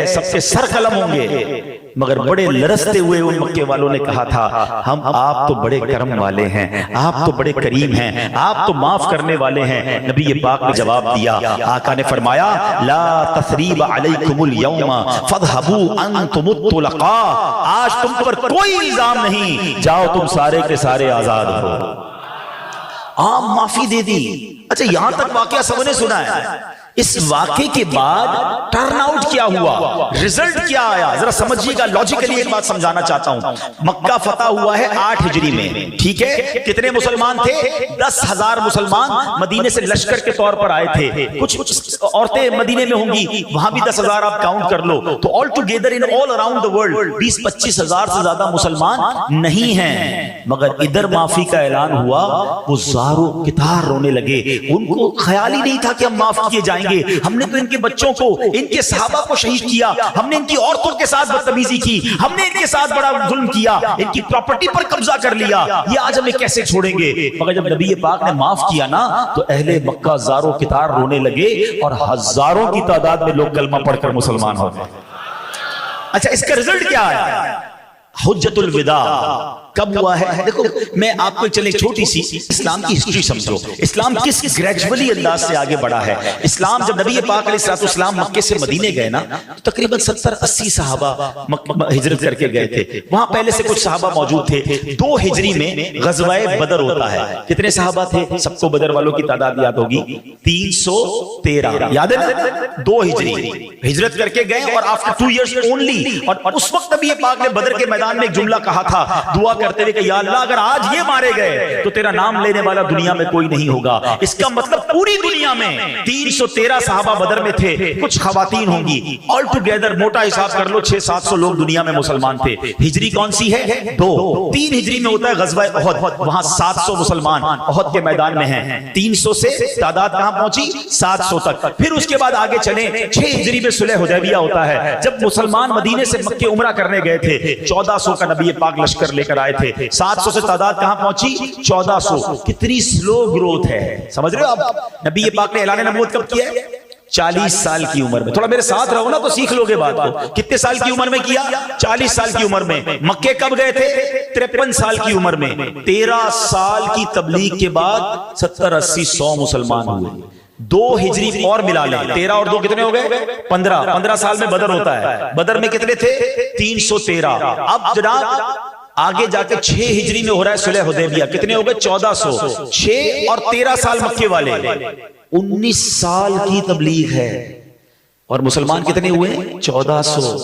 سب کے سر قلم ہوں گے، مگر بڑے لرزتے ہوئے ان مکے والوں نے کہا تھا ہم آپ تو بڑے کرم والے ہیں، آپ تو بڑے کریم ہیں، آپ تو معاف کرنے والے ہیں۔ نبی پاک نے جواب دیا، آقا نے فرمایا لا تثریب علیکم اليوم فاذهبوا انتم الطلقاء، آج تم پر کوئی الزام نہیں، جاؤ تم سارے کے سارے آزاد ہو۔ عام معافی دے دی۔ اچھا یہاں تک واقعہ سب نے سنا ہے، اس واقعے کے بعد ٹرن آؤٹ کیا ہوا، رزلٹ کیا آیا، ذرا سمجھیے گا۔ لاجیکلی ایک بات سمجھانا چاہتا ہوں، مکہ فتح ہوا ہے 8 ہجری میں، ٹھیک ہے؟ کتنے مسلمان تھے؟ 10,000 مسلمان مدینے سے لشکر کے طور پر آئے تھے۔ کچھ عورتیں مدینے میں ہوں گی، وہاں بھی 10,000 آپ کاؤنٹ کر لو، تو all together in all around the world 20-25 ہزار سے زیادہ مسلمان نہیں ہیں۔ مگر ادھر معافی کا اعلان ہوا، وہ زاروں کتار رونے لگے، ان کو خیال ہی نہیں تھا کہ ہم معاف کیے جائیں گے۔ ہم نے تو ان کے بچوں کو، ان کے صحابہ کو شہید کیا، ہم نے ان کی عورتوں کے ساتھ بدتمیزی کی، ہم نے ان کے ساتھ بڑا ظلم کیا، ان کی پراپرٹی پر قبضہ کر لیا، یہ آج ہمیں کیسے چھوڑیں گے؟ مگر جب نبی پاک نے معاف کیا نا تو اہل مکہ زاروں کتار رونے لگے اور ہزاروں کی تعداد میں لوگ کلمہ پڑھ کر مسلمان ہو گئے۔ اچھا اس کا رزلٹ کیا ہے؟ حجت الوداع کب ہوا ہے؟ دیکھو میں آپ کو چلے چھوٹی سی اسلام کی ہسٹری سمجھو، اسلام کس گریجولی انداز سے آگے بڑھا ہے۔ اسلام جب نبی پاک علیہ السلام مکے سے مدینے گئے نا تو تقریباً 70-80 صحابہ ہجرت کر کے گئے تھے، وہاں پہلے سے کچھ صحابہ موجود تھے۔ 2 ہجری میں غزوہ بدر ہوتا ہے، کتنے صحابہ تھے؟ سب کو بدر والوں کی تعداد یاد ہوگی، 313، یاد ہے نا؟ 2 ہجری ہجرت کر کے گئے اور آفٹر 2 ایئرز اونلی، اور اس وقت نبی پاک نے بدر کے میدان میں ایک جملہ کہا تھا دعا کرتے ہوئے کہ یا اللہ اگر آج یہ مارے گئے تو تیرا نام لینے والا دنیا میں کوئی نہیں ہوگا۔ اس کا مطلب پوری دنیا میں 313 صحابہ بدر میں تھے، کچھ خواتین ہوں گی، آل ٹوگیدر موٹا حساب کر لو 600-700 لوگ دنیا میں مسلمان تھے۔ ہجری کون سی ہے؟ 2۔ 3 ہجری میں ہوتا ہے غزوہ احد، وہاں 700 مسلمان احد کے میدان میں ہیں۔ 300 سے تعداد کہاں پہنچی؟ 700 تک۔ پھر اس کے بعد آگے چلیں، 6 ہجری میں صلح حدیبیہ ہوتا ہے، جب مسلمان مدینے سے مکے عمرہ کرنے گئے تھے، 1400 کا نبی پاک لشکر لے کر آئے تھے۔ 700 سے تعداد کہاں پہنچی؟ 1400۔ کتنی سلو گروتھ ہے، سمجھ رہے ہو آپ؟ نبی پاک نے اعلان نبوت کب کیا ہے؟ 40 سال کی عمر میں۔ تھوڑا میرے ساتھ رہو نا تو سیکھ لو گے بات کو۔ کتنے سال کی عمر میں کیا؟ 40 سال کی عمر میں۔ مکے کب گئے تھے؟ 53 سال کی عمر میں۔ 13 سال کی تبلیغ کے بعد 70-80-100 مسلمان ہوئے۔ 2 ہجری اور ملا لیں، 13 اور 2 کتنے ہو گئے؟ 15 سال میں بدر ہوتا ہے۔ بدر میں کتنے تھے؟ 313۔ اب جناب آگے جا کے 6 ہجری میں ہو رہا ہے صلح حدیبیہ، کتنے ہو گئے؟ 1400۔ 6 اور 13 سال مکے والے، 19 سال کی تبلیغ ہے، اور مسلمان کتنے ہوئے؟ 1400۔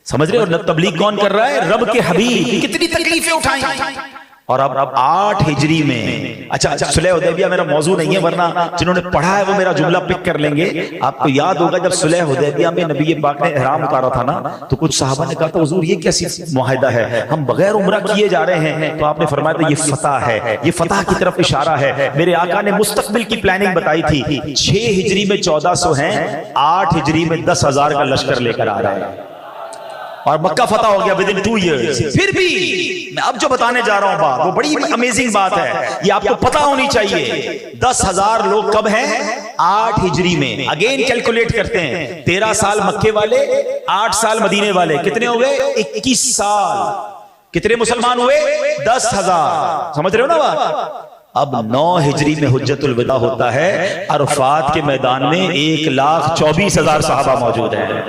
سمجھ رہے؟ اور تبلیغ کون کر رہا ہے؟ رب کے حبیب۔ کتنی تکلیفیں اٹھائیں، اور اب 8 ہجری میں۔ اچھا صلح حدیبیہ میرا موضوع نہیں ہے، ورنہ جنہوں نے پڑھا ہے وہ میرا جملہ پک کر لیں گے۔ آپ کو یاد ہوگا جب صلح حدیبیہ میں نبی پاک نے احرام اتارا تھا نا تو کچھ صحابہ نے کہا تھا حضور یہ کیسی معاہدہ ہے، ہم بغیر عمرہ کیے جا رہے ہیں؟ تو آپ نے فرمایا تھا یہ فتح ہے، یہ فتح کی طرف اشارہ ہے۔ میرے آقا نے مستقبل کی پلاننگ بتائی تھی۔ 6 ہجری میں 1400 ہیں، 8 ہجری میں 10,000 کا لشکر لے کر آ رہا ہے، اور مکہ فتح ہو گیا ود ان 2 ایئرز۔ پھر بھی میں اب جو بتانے جا رہا ہوں بات وہ بڑی امیزنگ بات ہے، یہ آپ کو پتا ہونی چاہیے۔ 10,000 لوگ کب ہیں؟ 8 ہجری میں۔ اگین کیلکولیٹ کرتے ہیں، 13 سال مکے والے، 8 سال مدینے والے، کتنے ہو گئے؟ 21 سال۔ کتنے مسلمان ہوئے؟ 10,000۔ سمجھ رہے ہو نا بات؟ اب 9 ہجری میں حجت الوداع ہوتا ہے، عرفات کے میدان میں 1,24,000 صحابہ موجود ہیں۔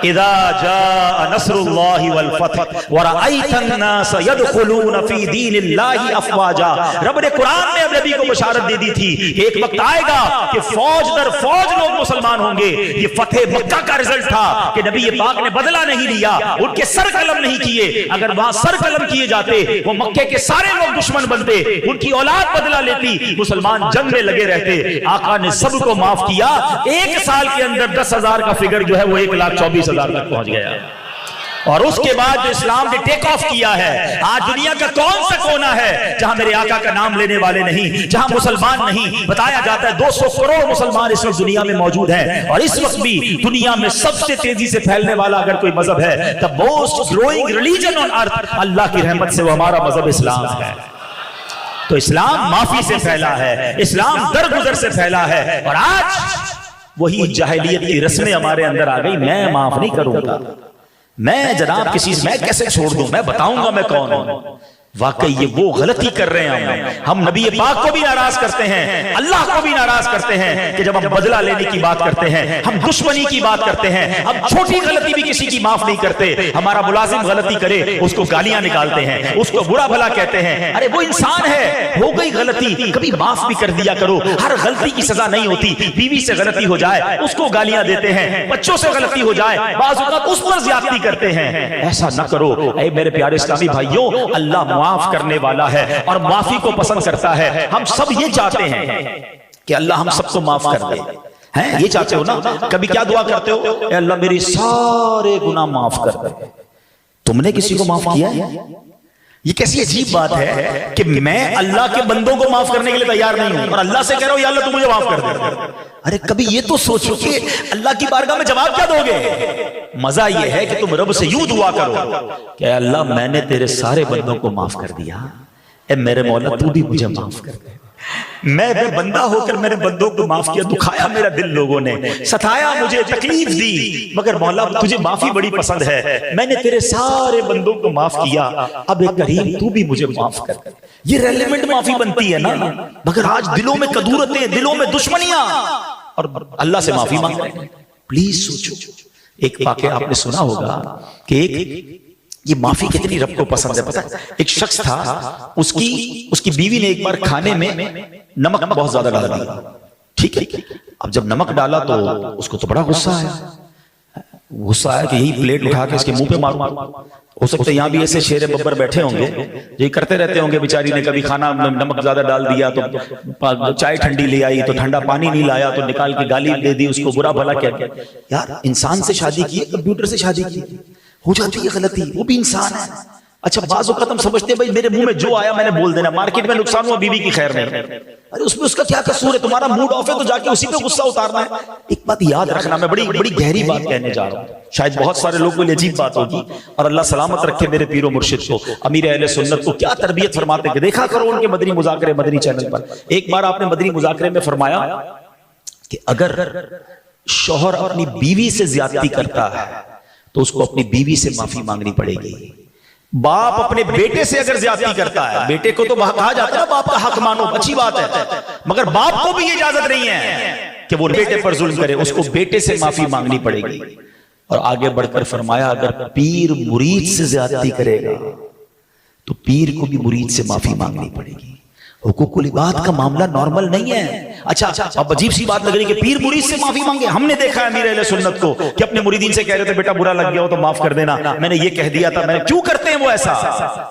اذا جاء نصر اللہ والفتح ورأیت الناس يدخلون فی دین اللہ افواجا۔ رب نے قرآن میں اب نبی کو بشارت دے دی تھی کہ ایک وقت آئے گا کہ فوج در فوج لوگ مسلمان ہوں گے۔ یہ فتح مکہ کا رزلٹ تھا کہ نبی پاک نے بدلہ نہیں لیا، ان کے سر قلم نہیں کیے۔ اگر وہاں سر قلم کیے جاتے وہ مکے کے سارے لوگ دشمن بنتے، ان کی اولاد بدلہ لیتی، مسلمان جنگ میں لگے رہتے۔ آقا نے سب کو معاف کیا۔ 1 سال کے اندر 10,000 کا فگر جو ہے وہ 1,24,000 تک پہنچ گیا، اور اس کے بعد جو اسلام نے ٹیک آف کیا ہے، آج دنیا کا کون سا کونا ہے جہاں میرے آقا کا نام لینے والے نہیں، جہاں مسلمان نہیں؟ بتایا جاتا ہے 200 کروڑ مسلمان اس وقت دنیا میں موجود ہیں، اور اس وقت بھی دنیا میں سب سے تیزی سے پھیلنے والا اگر کوئی مذہب ہے، the most growing religion on earth، اللہ کی رحمت سے وہ ہمارا مذہب اسلام ہے۔ تو اسلام معافی سے پھیلا ہے، اسلام درگزر سے پھیلا ہے، اور آج وہی جاہلیت کی رسمیں ہمارے اندر آ گئی، میں معاف نہیں کروں گا، میں جناب کسی میں کیسے چھوڑ دوں، میں بتاؤں گا میں کون ہوں۔ واقعی یہ وہ غلطی کر رہے ہیں ہم نبی پاک کو بھی ناراض کرتے ہیں، اللہ کو بھی ناراض کرتے ہیں کہ جب ہم بدلہ لینے کی بات کرتے ہیں، ہم دشمنی کی بات کرتے ہیں، ہم چھوٹی غلطی بھی کسی کی معاف نہیں کرتے۔ ہمارا ملازم غلطی کرے اس کو گالیاں نکالتے ہیں، اس کو برا بھلا کہتے ہیں، ارے وہ انسان ہے، ہو گئی غلطی، کبھی معاف بھی کر دیا کرو، ہر غلطی کی سزا نہیں ہوتی۔ بیوی سے غلطی ہو جائے اس کو گالیاں دیتے ہیں، بچوں سے غلطی ہو جائے بعض اوقات اس پر زیادتی کرتے ہیں، ایسا نہ کرو۔ اے میرے پیارے اسلامی بھائیوں، اللہ معاف کرنے والا ہے اور معافی کو پسند کرتا ہے۔ ہم سب یہ چاہتے ہیں کہ اللہ ہم سب کو معاف کر دے، ہیں یہ چاہتے ہو نا؟ کبھی کیا دعا کرتے ہو؟ اے اللہ میری سارے گناہ معاف کر دے۔ تم نے کسی کو معاف کیا ہے؟ یہ کیسی عجیب بات ہے کہ میں اللہ کے بندوں کو معاف کرنے کے لیے تیار نہیں ہوں اور اللہ سے کہہ رہا ہوں یا اللہ تو مجھے معاف کر دے۔ ارے کبھی یہ تو سوچو کہ اللہ کی بارگاہ میں جواب کیا دو گے؟ مزہ یہ ہے کہ تم رب سے یوں دعا کرو کہ اے اللہ میں نے تیرے سارے بندوں کو معاف کر دیا، اے میرے مولا تو بھی مجھے معاف کر دے۔ میں بندہ ہو کر میرے بندوں کو معاف کیا، دکھایا میرا دل لوگوں نے، ستایا مجھے، تکلیف دی، مگر مولا تجھے معافی بڑی پسند ہے، میں نے تیرے سارے بندوں کو معاف کیا، اب اے کریم تو بھی مجھے معاف کر دے۔ یہ ریلیونٹ معافی بنتی ہے نا، مگر آج دلوں میں کدورتیں، دلوں میں دشمنیاں، اور اللہ سے معافی مانگ رہے ہیں۔ پلیز سوچو، ایک واقعہ آپ نے سنا ہوگا کہ یہ معافی کتنی رب کو پسند ہے پتہ ہے؟ ایک شخص تھا، اس کی بیوی نے ایک بار کھانے میں نمک بہت زیادہ ڈال دیا، ٹھیک ہے؟ اب جب نمک ڈالا تو اس کو تو بڑا غصہ آیا کہ یہی پلیٹ اٹھا کے اس کے منہ پہ ماروں۔ ہو سکتا ہے یہاں بھی ایسے شیر ببر بیٹھے ہوں گے یہ کرتے رہتے ہوں گے، بیچاری نے کبھی کھانا نمک زیادہ ڈال دیا تو چائے ٹھنڈی لے آئی تو ٹھنڈا پانی نہیں لایا تو نکال کے گالی دے دی، اس کو برا بھلا کہہ کے۔ یار انسان سے شادی کی ہے، کمپیوٹر سے شادی کی، ہو جاتی ہے غلطی، وہ بھی انسان ہے۔ اچھا بعض اوقات ہم سمجھتے ہیں بھائی میرے منہ میں جو آیا میں نے بول دینا، مارکیٹ میں نقصان ہوا بیوی کی خیر نہیں، ارے اس میں اس کا کیا قصور ہے؟ تمہارا موڈ آف ہے تو جا کے اسی پہ غصہ اتارنا ہے۔ ایک بات یاد رکھنا، میں بڑی گہری بات کہنے جا رہا ہوں، شاید بہت سارے لوگوں کو یہ عجیب بات ہوگی، اور اللہ سلامت رکھے میرے پیر و مرشد کو، امیر اہل سنت کو کیا تربیت فرماتے کہ دیکھا کرو ان کے مدنی مذاکرے مدنی چینل پر۔ ایک بار آپ نے مدنی مذاکرے میں فرمایا کہ اگر شوہر اپنی بیوی سے زیادتی کرتا ہے تو اس کو اپنی بیوی سے معافی مانگنی پڑے گی۔ باپ اپنے بیٹے سے اگر زیادتی کرتا ہے، بیٹے کو تو کہا جاتا ہے نا باپ کا حق مانو، اچھی بات ہے، مگر باپ کو بھی یہ اجازت نہیں ہے کہ وہ بیٹے پر ظلم کرے، اس کو بیٹے سے معافی مانگنی پڑے گی۔ اور آگے بڑھ کر فرمایا اگر پیر مرید سے زیادتی کرے گا تو پیر کو بھی مرید سے معافی مانگنی پڑے گی۔ حقوق العباد کا معاملہ نارمل نہیں ہے۔ اچھا اب عجیب سی بات لگ رہی کہ پیر مرید سے معافی مانگے۔ ہم نے دیکھا ہے امیر اہل سنت کو کہ اپنے مریدین سے کہہ رہے تھے بیٹا برا لگ گیا ہو تو معاف کر دینا، میں نے یہ کہہ دیا تھا، میں نے کیوں کرتے ہیں وہ ایسا؟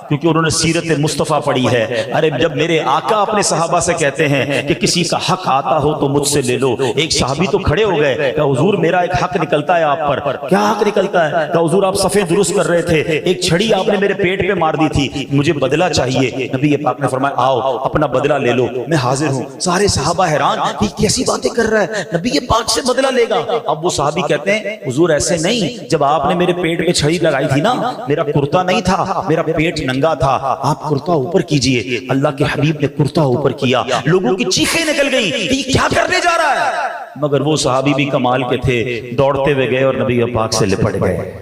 کیونکہ انہوں نے سیرت مصطفیٰ پڑھی ہے۔ ارے جب میرے آقا اپنے صحابہ سے کہتے ہیں کہ کسی کا حق آتا ہو تو مجھ سے لے لو، ایک صحابی تو کھڑے ہو گئے کہ حضور میرا ایک حق نکلتا ہے آپ پر۔ کیا حق نکلتا ہے؟ کہ حضور آپ صفیں درست کر رہے تھے، ایک چھڑی آپ نے میرے پیٹ پہ مار دی تھی، مجھے بدلہ چاہیے۔ نبی پاک نے فرمایا آؤ اپنا بدلہ لے لو، میں حاضر ہوں۔ سارے صحابہ حیران، یہ کیسی باتیں کر رہا ہے، نبی پاک سے بدلہ لے گا؟ اب وہ صحابی کہتے ہیں حضور ایسے نہیں، جب آپ نے میرے پیٹ میں چھڑی لگائی تھی نا، میرا کرتا نہیں تھا، میرا پیٹ ننگا تھا، آپ کرتا اوپر کیجئے۔ اللہ کے حبیب نے کرتا اوپر کیا، لوگوں کی چیخیں نکل گئیں، یہ کیا کرنے جا رہا ہے؟ مگر وہ صحابی بھی کمال کے تھے، دوڑتے ہوئے گئے اور نبی پاک سے لپٹ گئے۔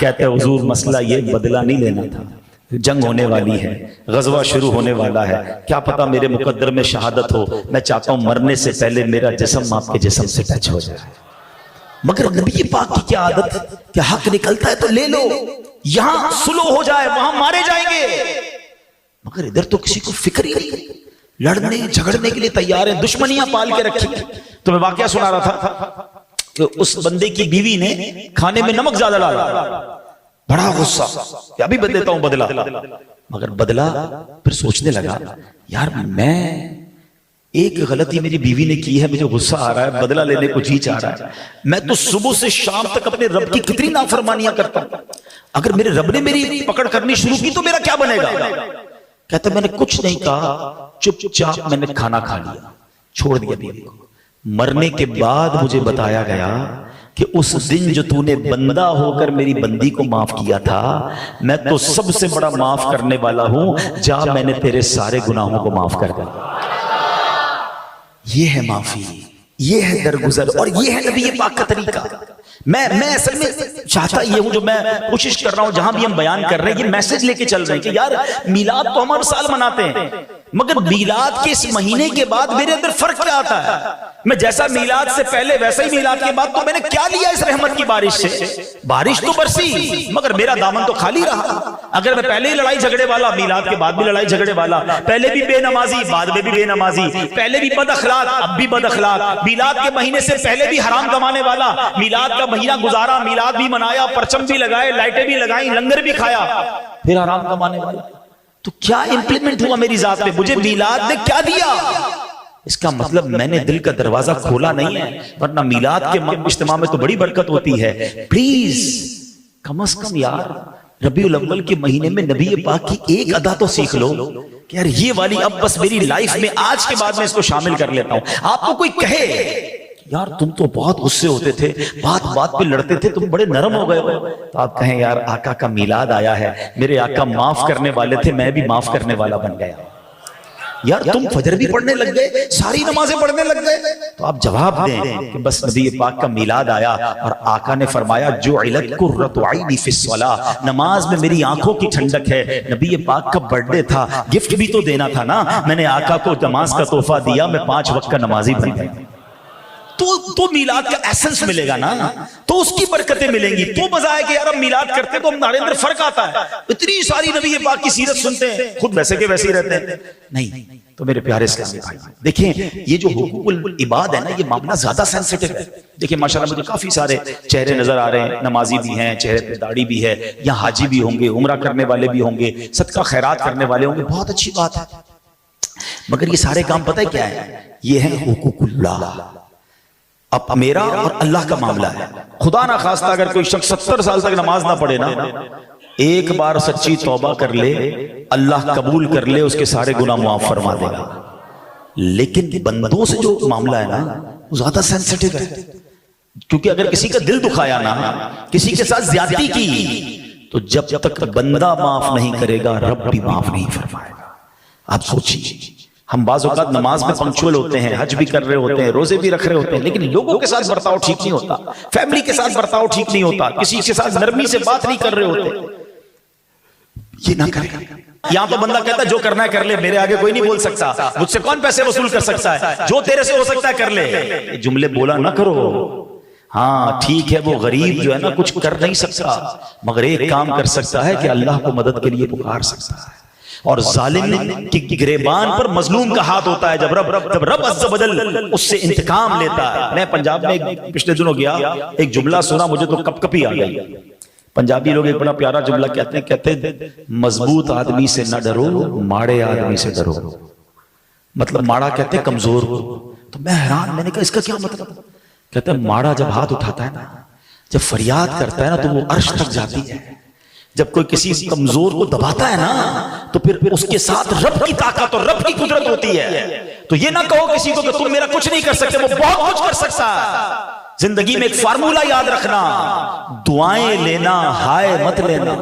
کہتے ہیں حضور مسئلہ یہ بدلہ نہیں لینا تھا، جنگ ہونے والی ہے، غزوہ شروع ہونے والا ہے، کیا پتا میرے مقدر میں شہادت ہو، میں چاہتا ہوں مرنے سے پہلے میرا جسم آپ کے جسم سے ٹچ ہو جائے۔ مگر نبی پاک کی کیا عادت کہ حق نکلتا ہے تو لے لو، یہاں سلو ہو جائے وہاں مارے جائیں گے، مگر ادھر تو کسی کو فکر ہی نہیں، لڑنے جھگڑنے کے لیے تیار ہیں، دشمنیاں پال کے رکھی۔ تو میں واقعہ سنا رہا تھا کہ اس بندے کی بیوی نے کھانے میں نمک زیادہ ڈالا، بڑا غصہ کہ ابھی دیتا ہوں بدلہ، مگر بدلہ پھر سوچنے لگا یار میں ایک غلطی میری بیوی نے کی ہے، مجھے غصہ آ رہا ہے، بدلہ لینے کو جی چاہ رہا ہے، میں تو صبح سے شام تک اپنے رب کی کتنی نافرمانیاں کرتا ہوں، اگر میرے رب نے میری پکڑ کرنی شروع کی تو میرا کیا بنے گا؟ کہتا میں نے کچھ نہیں کہا، چپ چاپ میں نے کھانا کھا لیا، چھوڑ دیا بیوی کو۔ مرنے کے بعد مجھے بتایا گیا کہ اس دن جو تو نے بندہ ہو کر میری بندی کو معاف کیا تھا، میں تو سب سے بڑا معاف کرنے والا ہوں، جا میں نے تیرے سارے گناہوں کو معاف کر دیا۔ یہ ہے معافی، یہ ہے درگزر اور یہ ہے نبی پاک کا طریقہ. میں اصل میں چاہتا یہ ہوں، جو میں کوشش کر رہا ہوں جہاں بھی ہم بیان کر رہے ہیں یہ میسج لے کے چل رہے ہیں کہ یار میلاد تو ہم ہر سال مناتے ہیں، مگر میلاد کے اس مہینے کے بعد میرے اندر فرق کیا آتا ہے؟ میں جیسا میلاد سے پہلے ویسا ہی میلاد کے بعد تو میں نے کیا لیا اس رحمت کی بارش سے؟ بارش تو برسی مگر میرا دامن تو خالی رہا. اگر میں پہلے ہی لڑائی جھگڑے والا، میلاد کے بعد بھی لڑائی جھگڑے والا، پہلے بھی بے نمازی بعد میں بھی بے نمازی، پہلے بھی بد اخلاق اب بھی بد اخلاق، میلاد کے مہینے سے پہلے بھی حرام کمانے والا، میلاد کا مہینہ گزارا، میلاد بھی منایا، پرچم بھی لگائے، لائٹیں بھی لگائیں، لنگر بھی کھایا، پھر حرام کمانے والا. تو کیا امپلیمنٹ ہوا میری ذات میں؟ مجھے میلاد نے کیا دیا؟ اس کا مطلب میں نے دل کا دروازہ کھولا نہیں ہے، ورنہ میلاد کے اجتماع میں تو بڑی برکت ہوتی ہے. پلیز کم از کم یار ربیع الاول کے مہینے میں نبی پاک کی ایک ادا تو سیکھ لو کہ یار یہ والی اب بس میری لائف میں آج کے بعد میں اس کو شامل کر لیتا ہوں. آپ کو کوئی کہے یار تم تو بہت غصے ہوتے تھے، بات بات پہ لڑتے تھے، تم بڑے نرم ہو گئے ہو، تو آپ کہیں یار آقا کا میلاد آیا ہے، میرے آقا معاف کرنے والے تھے، میں بھی معاف کرنے والا بن گیا. یار تم فجر بھی پڑھنے لگ گئے، ساری نمازیں پڑھنے لگ گئے، تو آپ جواب دیں کہ بس نبی پاک کا میلاد آیا اور آقا نے فرمایا جعلت قرۃ عینی فی الصلاۃ، نماز میں میری آنکھوں کی ٹھنڈک ہے. نبی پاک کا برتھ ڈے تھا، گفٹ بھی تو دینا تھا نا، میں نے آقا کو نماز کا تحفہ دیا، میں 5 وقت کا نمازی بن گیا. تو میلاد کا ایسنس ملے گا نا، تو اس کی برکتیں ملیں گی. تو مزہ ہے کہ یار ہم میلاد کرتے تو ہمارے اندر فرق آتا ہے. اتنی ساری نبی پاک کی سیرت سنتے ہیں، خود ویسے کے ویسے ہی رہتے ہیں. نہیں تو میرے پیارے اسلامی بھائی دیکھیں یہ جو حقوق العباد ہے نا، یہ معاملہ زیادہ سینسٹیو ہے. دیکھیں ماشاءاللہ مجھے کافی سارے چہرے نظر آ رہے ہیں، نمازی بھی ہیں، چہرے پہ داڑھی بھی ہے، یا حاجی بھی ہوں گے، عمرہ کرنے والے بھی ہوں گے، صدقہ خیرات کرنے والے ہوں گے، بہت اچھی بات ہے. مگر یہ سارے کام پتہ ہے کیا ہے؟ یہ ہے حقوق اللہ. اب میرا اور اللہ کا معاملہ ہے. خدا نہ خواستہ اگر کوئی شخص 70 سال تک نماز نہ پڑھے نا، ایک بار سچی توبہ کر لے، اللہ قبول کر لے، اس کے سارے گناہ معاف فرما دے گا. لیکن بندوں سے جو معاملہ ہے نا وہ زیادہ سینسٹیو ہے، کیونکہ اگر کسی کا دل دکھایا نا، کسی کے ساتھ زیادتی کی، تو جب تک بندہ معاف نہیں کرے گا رب بھی معاف نہیں فرمائے گا. آپ سوچیے ہم بعض اوقات نماز میں پنکچوئل ہوتے ہیں، حج بھی کر رہے ہوتے ہیں، روزے بھی رکھ رہے ہوتے ہیں، لیکن لوگوں کے ساتھ برتاؤ ٹھیک نہیں ہوتا، فیملی کے ساتھ برتاؤ ٹھیک نہیں ہوتا، کسی کے ساتھ نرمی سے بات نہیں کر رہے ہوتے. یہ نہ کریں. یہاں تو بندہ کہتا ہے جو کرنا ہے کر لے، میرے آگے کوئی نہیں بول سکتا، مجھ سے کون پیسے وصول کر سکتا ہے، جو تیرے سے ہو سکتا ہے کر لے. یہ جملے بولا نہ کرو. ہاں ٹھیک ہے وہ غریب جو ہے نا کچھ کر نہیں سکتا، مگر ایک کام کر سکتا ہے کہ اللہ کو مدد کے لیے پکار سکتا ہے. اور ظالم کی گریبان پر مظلوم کا ہاتھ ہوتا ہے جب رب عز و جل اس سے انتقام لیتا ہے. میں پنجاب میں پچھلے دنوں گیا، ایک جملہ سنا مجھے تو کپ کپی آ گئی. پنجابی لوگ ایک بڑا پیارا جملہ کہتے ہیں مضبوط آدمی سے نہ ڈرو، ماڑے آدمی سے ڈرو. مطلب ماڑا کہتے ہیں کمزور کو. تو میں حیران، میں نے کہا اس کا کیا مطلب؟ کہتے ہیں ماڑا جب ہاتھ اٹھاتا ہے نا، جب فریاد کرتا ہے نا تو وہ عرش تک جاتی ہے. جب کوئی کسی کمزور کو دباتا ہے نا تو پھر اس کے ساتھ رب کی طاقت اور رب کی قدرت ہوتی ہے. تو یہ نہ کہو کسی کو کہ تم میرا کچھ نہیں کر سکتے، وہ بہت کچھ کر سکتا ہے. زندگی میں ایک فارمولا یاد رکھنا، دعائیں لینا، ہائے مت لینا.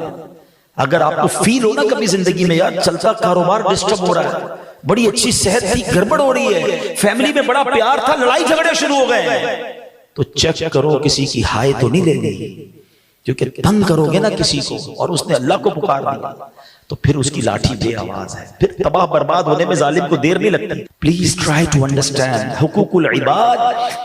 اگر آپ کو فیل ہو نا کبھی زندگی میں یار چلتا کاروبار ڈسٹرب ہو رہا ہے، بڑی اچھی صحت تھی گڑبڑ ہو رہی ہے، فیملی میں بڑا پیار تھا لڑائی جھگڑے شروع ہو گئے، تو چیک کرو کسی کی ہائے تو نہیں لینی. کیونکہ تنگ کرو گے نا کسی کو اور اس نے اللہ کو پکار دیا تو پھر اس کی لاٹھی بے آواز ہے، پھر تباہ برباد ہونے میں ظالم کو دیر نہیں لگتی. پلیز ٹرائی ٹو انڈرسٹینڈ حقوق العباد.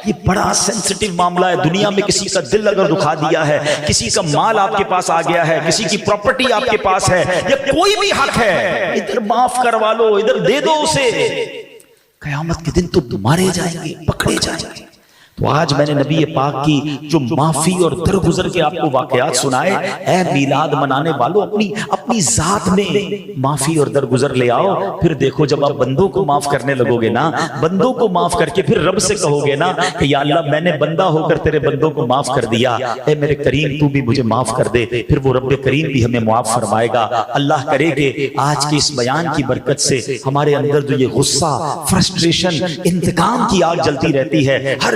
یہ بڑا سینسٹیو معاملہ ہے. دنیا میں کسی کا دل اگر دکھا دیا ہے، کسی کا مال آپ کے پاس آ گیا ہے، کسی کی پراپرٹی آپ کے پاس ہے، یا کوئی بھی حق ہے، ادھر معاف کروا لو، ادھر دے دو اسے، قیامت کے دن تو مارے جائیں گے، پکڑے جائیں گے. تو آج میں نے نبی پاک کی جو معافی اور درگزر کے آپ کو واقعات سنائے، اے میلاد منانے والوں اپنی ذات میں معافی اور درگزر لے آؤ. پھر دیکھو جب آپ بندوں کو معاف کرنے لگو گے نا، بندوں کو معاف کر کے پھر رب سے کہو گے نا کہ یا اللہ میں نے بندہ ہو کر تیرے بندوں کو معاف کر دیا، اے میرے کریم تو بھی مجھے معاف کر دے. پھر وہ رب کریم بھی ہمیں معاف فرمائے گا. اللہ کرے کہ آج کے اس بیان کی برکت سے ہمارے اندر جو یہ غصہ، فرسٹریشن، انتقام کی آگ جلتی رہتی ہے، ہر